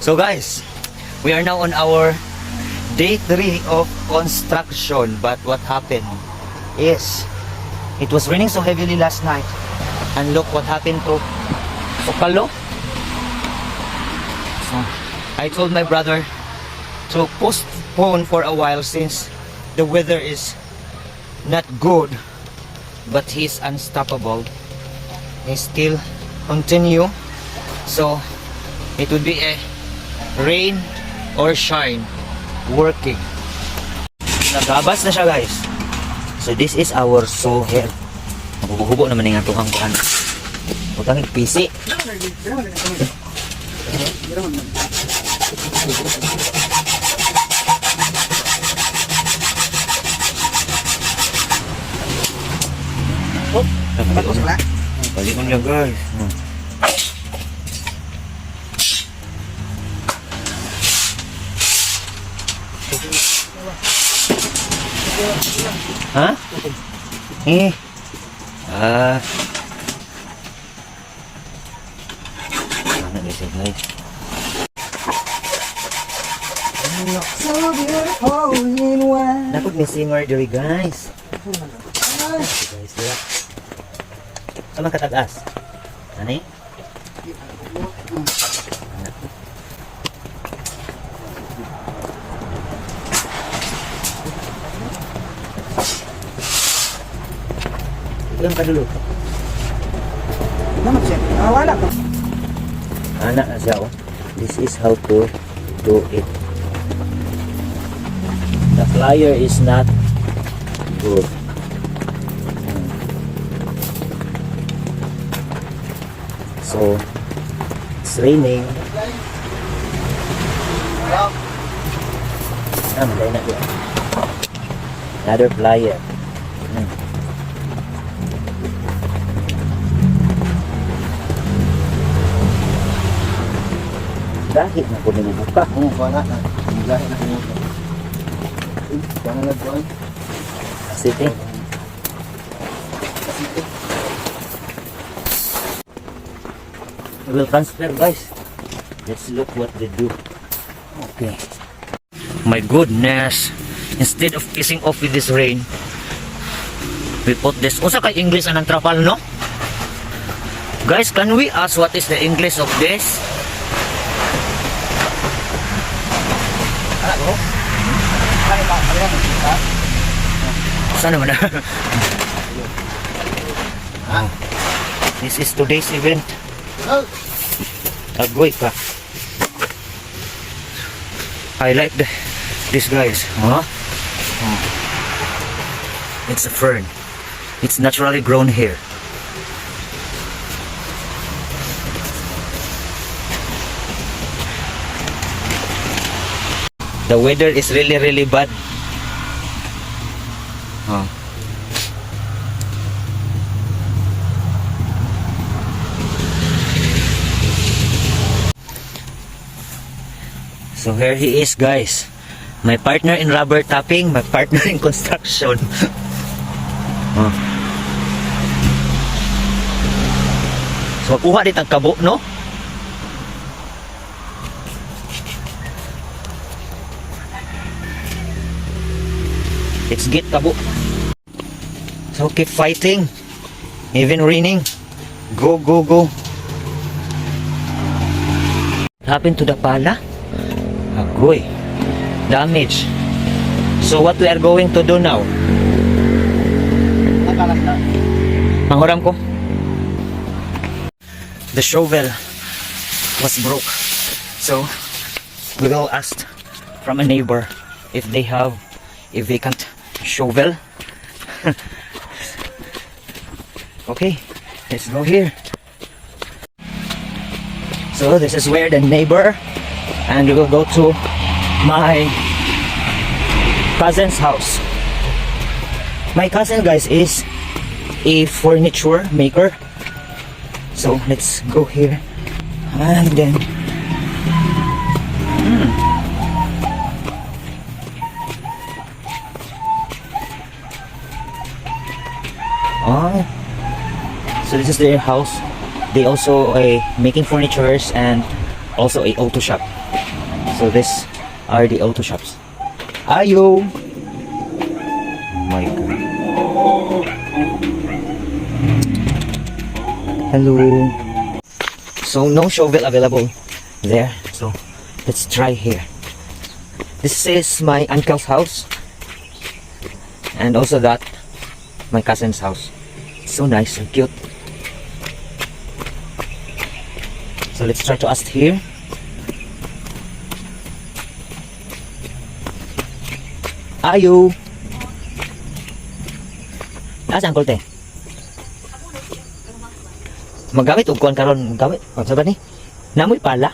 So guys, we are now on our day 3 of construction. But what happened is, it was raining so heavily last night. And look what happened to Sokalo. So, I told my brother to postpone for a while since the weather is not good. But he's unstoppable. He still continue. So, it would be a rain or shine working. Nagabas na siya guys. So this is our saw here. Hubo naman yung atong hanggan. Butang PC. Balik mo niya guys. Ha? Ano guys, guys? So beautiful in one. Dapat may singer diri guys. Guys, dira. Sama katagas. Ani? Ilang ka dulu? Naman siya. Wala pa. Anak na siya, oh. This is how to do it. The flyer is not good. So, it's raining. Maday na dyan. Another flyer. Dahil na po nila buka. Wala na. Dahil na kanya. Wala na doon. City. We will transfer guys. Let's look what they do. Okay. My goodness. Instead of kissing off with this rain, we put this. Usa kay English anang trapal, no? Guys, can we ask what is the English of this? Sana naman na. This is today's event. Agoy ka. I like this guys. Huh? It's a fern. It's naturally grown here. The weather is really bad. So here he is guys. My partner in rubber tapping, my partner in construction. So kuha dit ang kabo, no? Let's get kabo. So keep fighting. Even raining. Go. What happened to the pala? Agoy. Damage. So what we are going to do now? Manghuram ko. The shovel was broke. So we will ask from a neighbor if they have a vacant shovel. Okay, let's go here. So this is where the neighbor, and we will go to my cousin's house. My cousin guys is a furniture maker. So let's go here and then so this is their house. They also making furnitures and also a auto shop. So these are the auto shops. Ayo! Oh my god. Hello. So no shovel available there. So let's try here. This is my uncle's house. And also that, my cousin's house. It's so nice and cute. So let's try to ask here. Ayo! Asa ang kulte? Magamit og kuan karon, gamit. O sa ba ni? Namoy pala.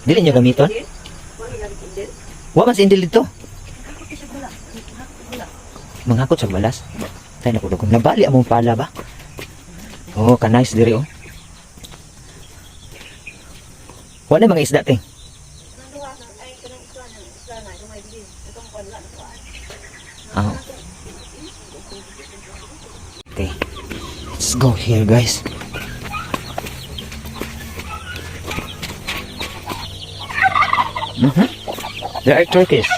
Dili niya gamiton? Wa man sa indil dito. Mangakot sa balas. Tay na ko dugong nabali among pala ba? Oh, ka nice diri oh. Wala mga isda ting. Oh. Okay. Let's go here, guys. There are turkeys.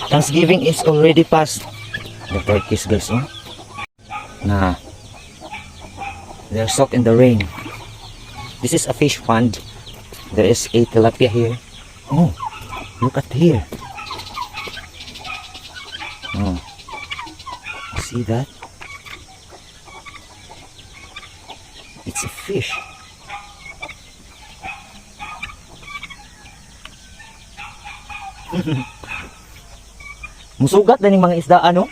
Thanksgiving is already past. The turkeys, guys, oh. Nah. They're soaked in the rain. This is a fish pond. There is a tilapia here. Oh, look at here. Oh, see that? It's a fish. Musugat na yung mga isda, ano?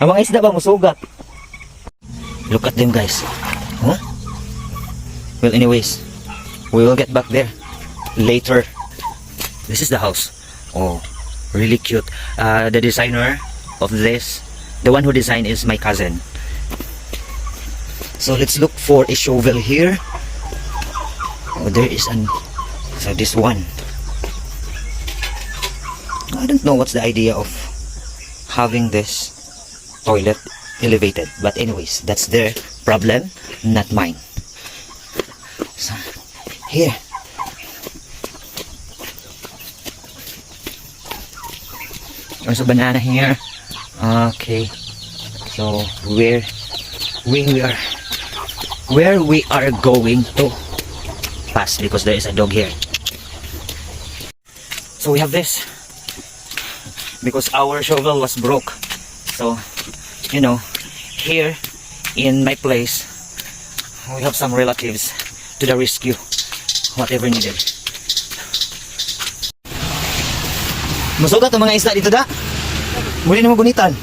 Ang mga isda ba musugat? Look at them, guys. Huh? Well, anyways, we will get back there later. This is the house. Oh, really cute. The designer of this, the one who designed is my cousin. So let's look for a shovel here. Oh, there is an. So this one. I don't know what's the idea of having this toilet elevated, but anyways, that's their problem, not mine. So here. There's a banana here. Okay. So where we are going to pass because there is a dog here. So we have this because our shovel was broke. So you know, here in my place we have some relatives to the rescue, whatever needed. Masugat ang mga isda dito da. Muli na mo gunitan.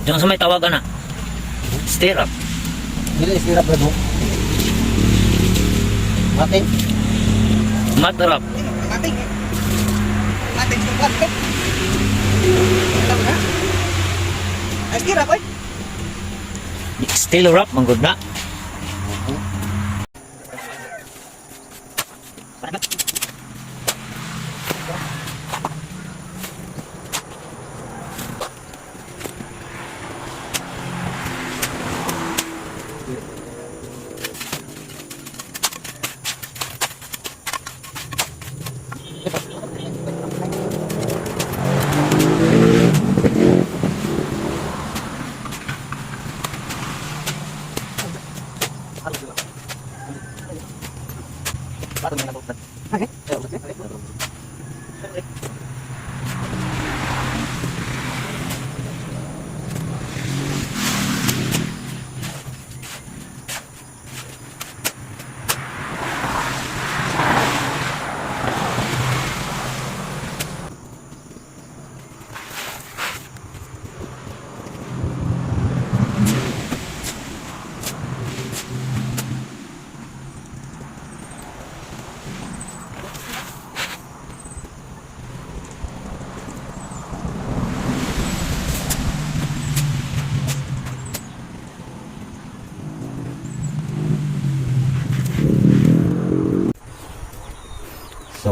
Diyan sa may tawagan na. Stirrup. Dili sirap na do. Mating. Matrap. Mating. Mating sa plato. Tama. Ay sirap ay. Still wrap, manggod na.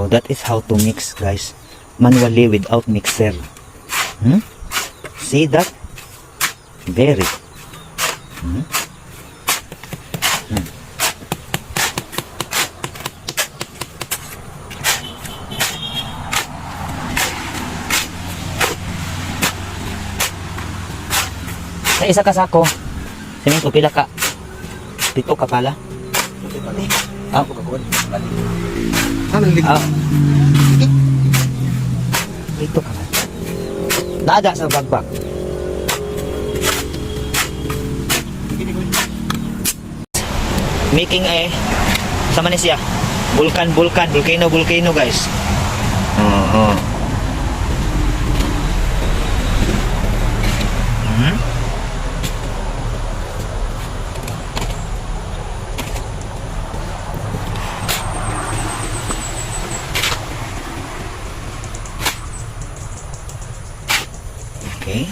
So that is how to mix, guys, manually without mixer. See that? Very. Sa isa ka sako, simento pila ka? 7 ka pala? Ah, ah. Ito ka. Nada sa bagbag. Making sama ni siya. Volcano guys. Okay.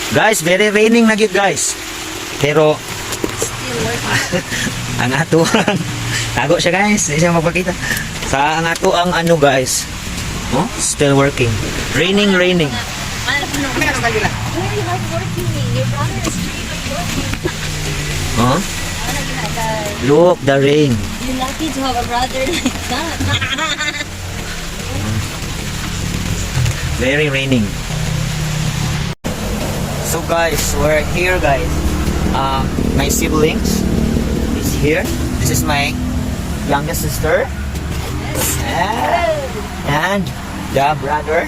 Guys, very raining na gyud guys. Pero ang ato tago siya guys, hindi siya magpakita. Sa ang ato ang ano guys. Oh, still working. Raining. Very hard working. Your brother is really working. Huh? Look, the rain. You're lucky to have a brother like that. Very raining. So guys, we're here guys. My siblings is here. This is my youngest sister. And the brother.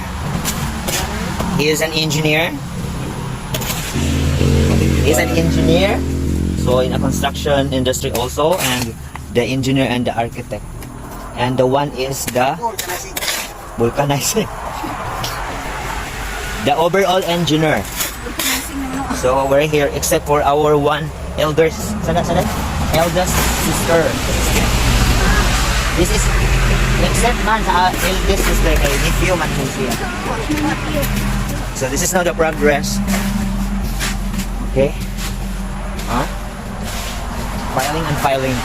He is an engineer. He's an engineer. So in a construction industry also, and the engineer and the architect. And the one is the vulcanizing. The overall engineer. So we're here except for our one eldest sister. This is except man sa eldest sister kay nephew man po siya. So this is now the progress. Okay. Filing and filing.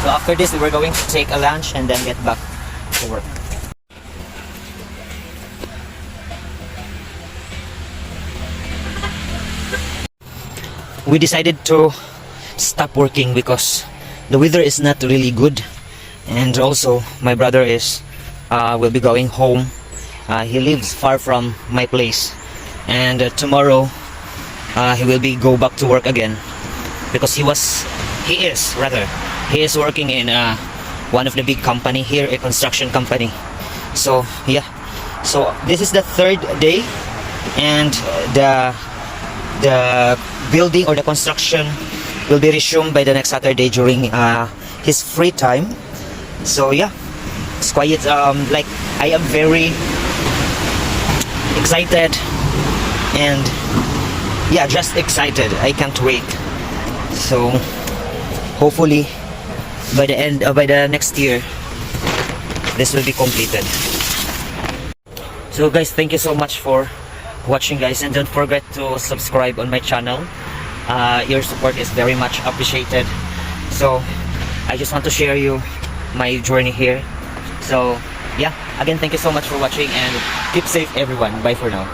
So after this we're going to take a lunch and then get back to work. we decided to stop working because the weather is not really good, and also my brother is will be going home. He lives far from my place, and tomorrow he will be go back to work again because he is working in one of the big company here, a construction company. So yeah, so this is the third day, and the building or the construction will be resumed by the next Saturday during his free time. So yeah, it's quiet. Like, I am very excited, and yeah, just excited. I can't wait. So hopefully by the next year, this will be completed. So guys, thank you so much for watching, guys, and don't forget to subscribe on my channel. Your support is very much appreciated. So I just want to share you my journey here. So yeah, again, thank you so much for watching, and keep safe everyone. Bye for now.